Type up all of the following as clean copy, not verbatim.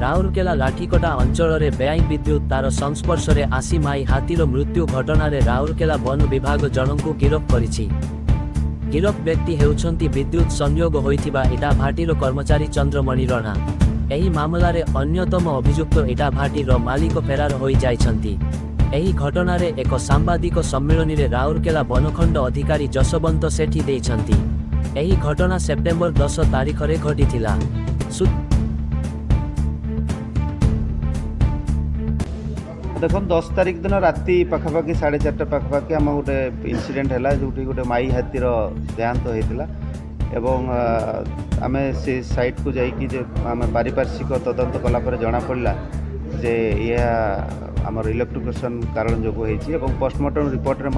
ରାଉରକେଲା ଲାଠିକଟା ଅଞ୍ଚଳରେ ବେଆଇନ ବିଦ୍ୟୁତ ତାର ସଂସ୍ପର୍ଶରେ ଆସି ମାଇ ହାତୀର ମୃତ୍ୟୁ ଘଟଣାରେ ରାଉରକେଲା ବନ ବିଭାଗ ଜଣଙ୍କୁ ଗିରଫ କରିଛି। ଗିରଫ ବ୍ୟକ୍ତି ହେଉଛନ୍ତି ବିଦ୍ୟୁତ ସଂଯୋଗ ହୋଇଥିବା ଇଟାଭାଟିର କର୍ମଚାରୀ ଚନ୍ଦ୍ରମଣି ରଣା। ଏହି ମାମଲାରେ ଅନ୍ୟତମ ଅଭିଯୁକ୍ତ ଇଟାଭାଟିର ମାଲିକ ଫେରାର ହୋଇଯାଇଛନ୍ତି। ଏହି ଘଟଣାରେ ଏକ ସାମ୍ବାଦିକ ସମ୍ମିଳନୀରେ ରାଉରକେଲା ବନଖଣ୍ଡ ଅଧିକାରୀ ଯଶବନ୍ତ ସେଠୀ ଦେଇଛନ୍ତି। ଏହି ଘଟଣା ସେପ୍ଟେମ୍ବର 10 ତାରିଖରେ ଘଟିଥିଲା। देखो 10 तारिख दिन राति पाखापाखि 4:30 पाखापाखि आम गोटे इनसीडेंट है जो गोटे माई हाथीर देहांत होता एवं आम से साइट को जाकि आम पारिपार्श्विक तदंत कलापर जना पड़ा जे यह आमर इलेक्ट्रिकेशन कारण जो होती पोस्टमार्टम रिपोर्ट रे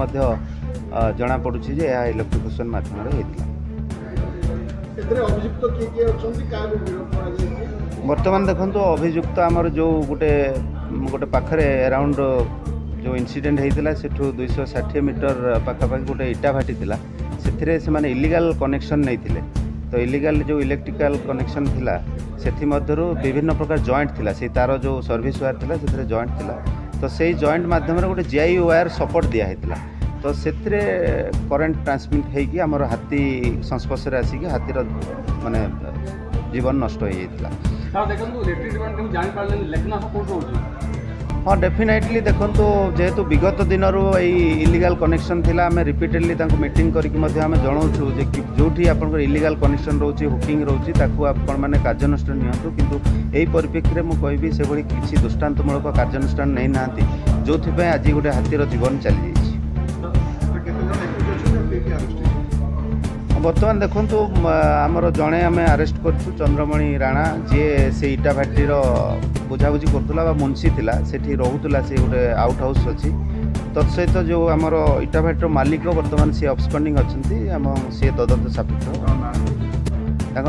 जना पड़ू जे यह इलेक्ट्रिकेशन मध्यम बर्तमान देखो अभियुक्त आमर जो गोटे गोटे पाखरे अराउंड जो इनसीडेंट होता से 260 मीटर पाखापाखि गोटे इटा भाटी थिला से माने इलीगल कनेक्शन नहीं थिले। तो इलीगल जो इलेक्ट्रिकल कनेक्शन थिला सेथि मध्यरु विभिन्न प्रकार जॉइंट थिला से तार जो सर्विस वायर थिला से जॉइंट थिला। तो से जॉइंट माध्यम गोटे जीआई वायर सपोर्ट दिया हेतिला। तो से करेन्ट ट्रांसमिट होगी आमर हाथी संस्पर्श आसिक हाथीर माने जीवन नष्ट हो जाता। हाँ डेफिनेटली देखो जेहेतु विगत दिन इलीगल कनेक्शन थिला आम रिपीटेडली मीटिंग करके जनाऊँ जो आप इलीगल कनेक्शन रोचे हुकिंग रोचे आपण मैंने कार्यानुष्ठान नियंतु किंतु यही परिप्रेक्षी में कहबी से किसी दृष्टांतमूलक कार्यानुष्ठान नहीं ना जो आज गोटे हाथीर जीवन चली जाइए। बर्तमान देखु आमर जड़े आम आरेस्ट करछु चंद्रमणि राणा जी से इटा भाटीर बुझाबुझी करूला मुंशी थिला सेठी रोहुतला से गोटे आउट हाउस अच्छी तत्सहित जो आमर इटा भाटीर मालिक बर्तमान सी अब्सकंडिंग अच्छी सी तदंत सापेक्ष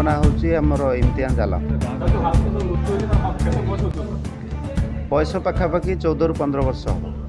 ना हूँ आमर इम्तियाज आलम बयस पाखापाखि 14 ରୁ 15 वर्ष हम।